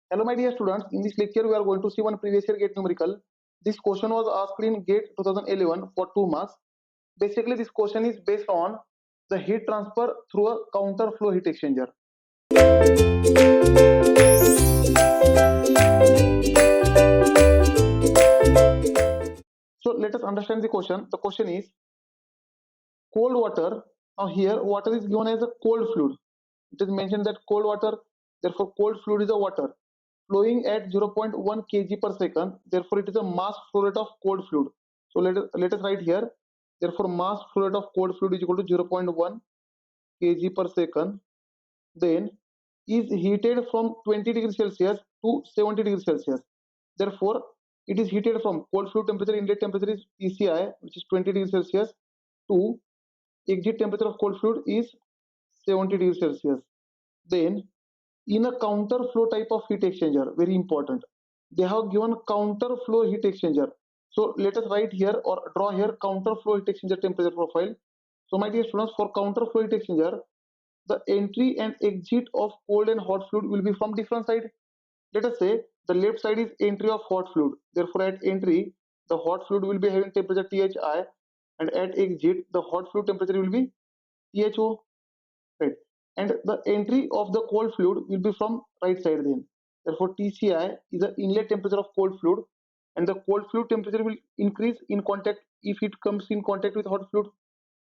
Hello my dear students, in this lecture we are going to see one previous year GATE numerical. This question was asked in GATE 2011 for 2 marks. Basically this question is based on the heat transfer through a counter flow heat exchanger. So let us understand the question. The question is cold water. Now here water is given as a cold fluid. It is mentioned that cold water, therefore cold fluid is a water flowing at 0.1 kg per second. Therefore it is a mass flow rate of cold fluid. So let us write here. Therefore mass flow rate of cold fluid is equal to 0.1 kg per second. Then is heated from 20 degrees Celsius to 70 degrees Celsius. Therefore it is heated from cold fluid temperature, inlet temperature is TCI, which is 20 degrees Celsius, to exit temperature of cold fluid is 70 degrees Celsius. Then in a counter flow type of heat exchanger, very important, they have given counter flow heat exchanger. So let us write here or draw here counter flow heat exchanger temperature profile. So my dear students, for counter flow heat exchanger, the entry and exit of cold and hot fluid will be from different side. Let us say the left side is entry of hot fluid. Therefore at entry the hot fluid will be having temperature THI, and at exit the hot fluid temperature will be THO, right? And the entry of the cold fluid will be from right side then. Therefore TCI is the inlet temperature of cold fluid, and the cold fluid temperature will increase in contact if it comes in contact with hot fluid.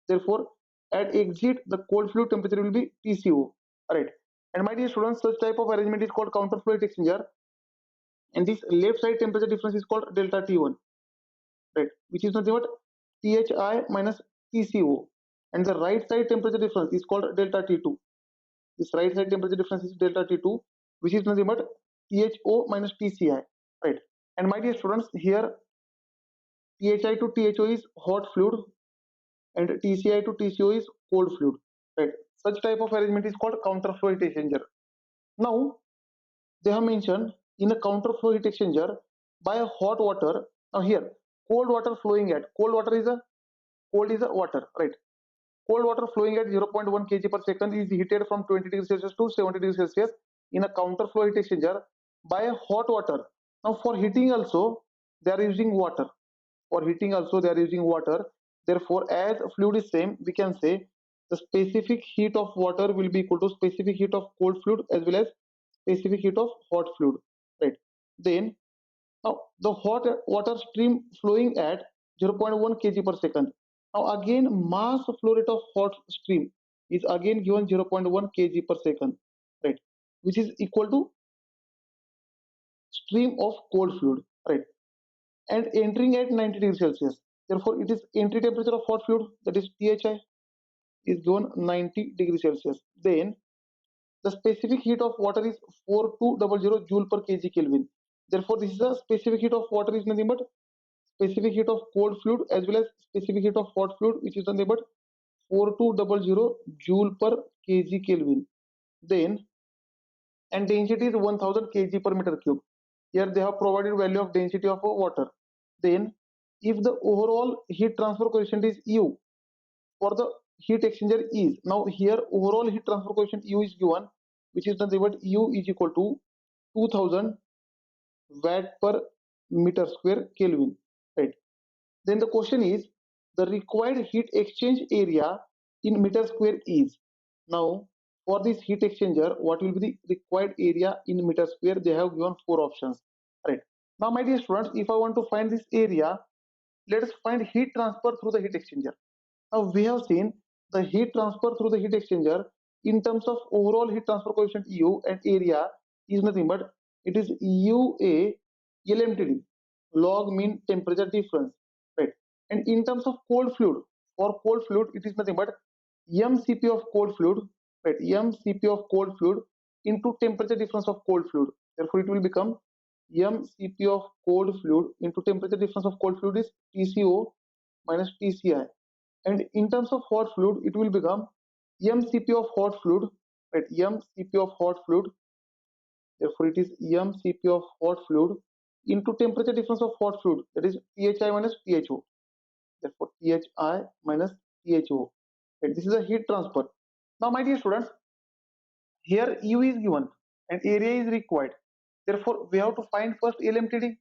Therefore at exit the cold fluid temperature will be TCO, right? And my dear students, such type of arrangement is called counter flow heat exchanger, and this left side temperature difference is called delta T1, right, which is nothing but THI minus TCO, and the right side temperature difference is called delta T2. This right side temperature difference is delta T2, which is nothing but THO minus TCI, right? And my dear students, here THI to THO is hot fluid and TCI to TCO is cold fluid, right? Such type of arrangement is called counter flow heat exchanger. Now they have mentioned in a counter flow heat exchanger by a hot water. Now here cold water flowing at cold is a water, right? Cold water flowing at 0.1 kg per second is heated from 20 degrees Celsius to 70 degrees Celsius in a counter flow heat exchanger by a hot water. Now for heating also they are using water. For heating also they are using water. Therefore as fluid is same, we can say the specific heat of water will be equal to specific heat of cold fluid as well as specific heat of hot fluid, right? Then now the hot water stream flowing at 0.1 kg per second. Now again mass flow rate of hot stream is again given 0.1 kg per second, right, which is equal to stream of cold fluid, right, and entering at 90 degrees Celsius. Therefore it is entry temperature of hot fluid, that is THI, is given 90 degrees Celsius. Then the specific heat of water is 4200 joule per kg Kelvin. Therefore this is the specific heat of water is nothing but specific heat of cold fluid as well as specific heat of hot fluid, which is nothing but 4200 joule per kg Kelvin. Then and density is 1000 kg per meter cube. Here they have provided value of density of water. Then if the overall heat transfer coefficient is U for the heat exchanger is, now here overall heat transfer coefficient U is given, which is nothing but U is equal to 2000 watt per meter square Kelvin, right? Then the question is the required heat exchange area in meter square is. Now for this heat exchanger, what will be the required area in meter square? They have given 4 options, right? Now my dear students, if I want to find this area, let us find heat transfer through the heat exchanger. Now we have seen the heat transfer through the heat exchanger in terms of overall heat transfer coefficient U, and area is nothing but it is UA LMTD, log mean temperature difference, right? And in terms of cold fluid, for cold fluid it is nothing but mCp of cold fluid, right? mCp of cold fluid into temperature difference of cold fluid. Therefore it will become mCp of cold fluid into temperature difference of cold fluid is TCO minus TCI. And in terms of hot fluid it will become mCp of hot fluid, right? mCp of hot fluid, therefore it is mCp of hot fluid into temperature difference of hot fluid, that is THI minus THO. Therefore THI minus THO, right? This is a heat transfer. Now my dear students, here U is given and area is required. Therefore, we have to find first LMTD,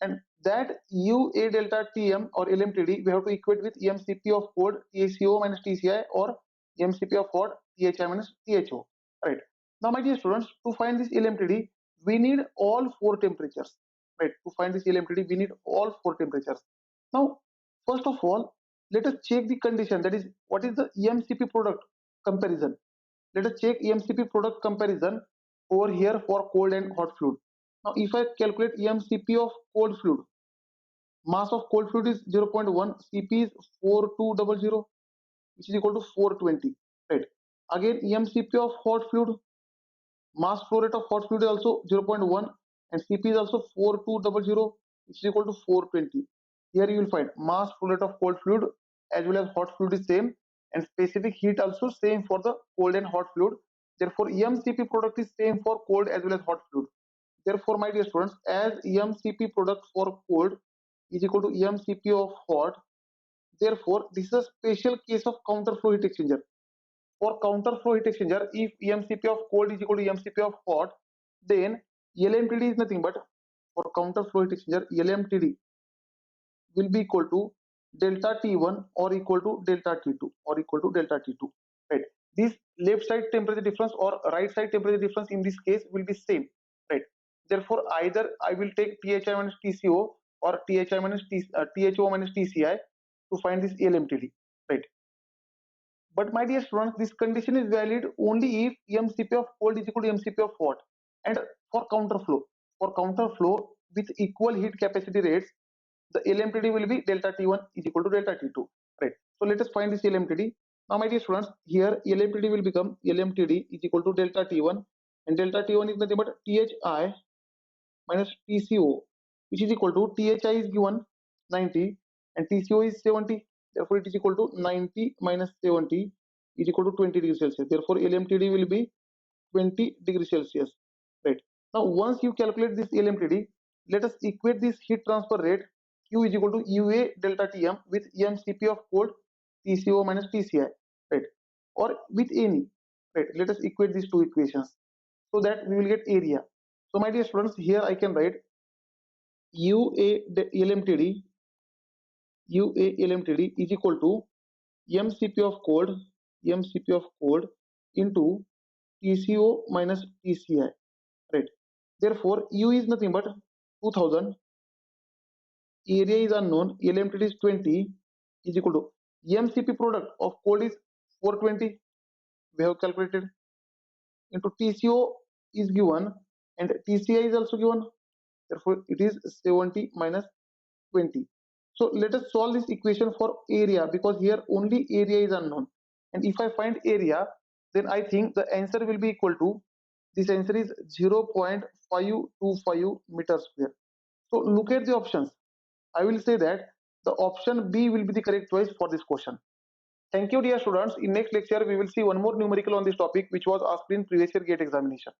and that UA delta TM or LMTD we have to equate with MCP of cold TCO minus TCI or MCP of hot THI minus THO. Right. Now, my dear students, to find this LMTD, we need all four temperatures. Right. To find this LMTD, we need all four temperatures. Now, first of all, let us check the condition. That is, what is the EMCP product comparison? Let us check EMCP product comparison over here for cold and hot fluid. Now, if I calculate EMCP of cold fluid, mass of cold fluid is 0.1, CP is 4200, which is equal to 420. Right. Again, EMCP of hot fluid, mass flow rate of hot fluid is also 0.1 and CP is also 4200, which is equal to 420. Here you will find mass flow rate of cold fluid as well as hot fluid is same, and specific heat also same for the cold and hot fluid. Therefore, EMCP product is same for cold as well as hot fluid. Therefore, my dear students, as EMCP product for cold is equal to EMCP of hot, therefore this is a special case of counter flow heat exchanger. For counter flow heat exchanger, if EMCP of cold is equal to EMCP of hot, then LMTD is nothing but, for counter flow heat exchanger, LMTD will be equal to delta T1 or equal to delta T2 or equal to delta T2. Right. This left side temperature difference or right side temperature difference in this case will be same. Right. Therefore, either I will take THI minus TCO or THI minus THO minus TCI to find this LMTD. Right. But my dear students, this condition is valid only if EMCP of cold is equal to EMCP of hot. And for counter flow with equal heat capacity rates, the LMTD will be delta T1 is equal to delta T2. Right. So let us find this LMTD. Now, my dear students, here LMTD will become LMTD is equal to delta T1, and delta T1 is nothing but THI minus TCO, which is equal to THI is given 90 and TCO is 70. Therefore, it is equal to 90 minus 70 is equal to 20 degrees Celsius. Therefore, LMTD will be 20 degrees Celsius. Right. Now, once you calculate this LMTD, let us equate this heat transfer rate Q is equal to UA delta TM with EMCP of cold TCO minus TCI. Right. Or with any. Right. Let us equate these two equations so that we will get area. So, my dear students, here I can write UA LMTD is equal to MCP of cold into TCO minus TCI. Right. Therefore, U is nothing but 2000, area is unknown, LMTD is 20 is equal to MCP product of cold is 420, we have calculated, into TCO is given and TCI is also given. Therefore, it is 70 minus 20. So let us solve this equation for area, because here only area is unknown. And if I find area, then I think the answer will be equal to, this answer is 0.525 meters square. So look at the options. I will say that the option B will be the correct choice for this question. Thank you, dear students. In next lecture, we will see one more numerical on this topic which was asked in previous year GATE examination.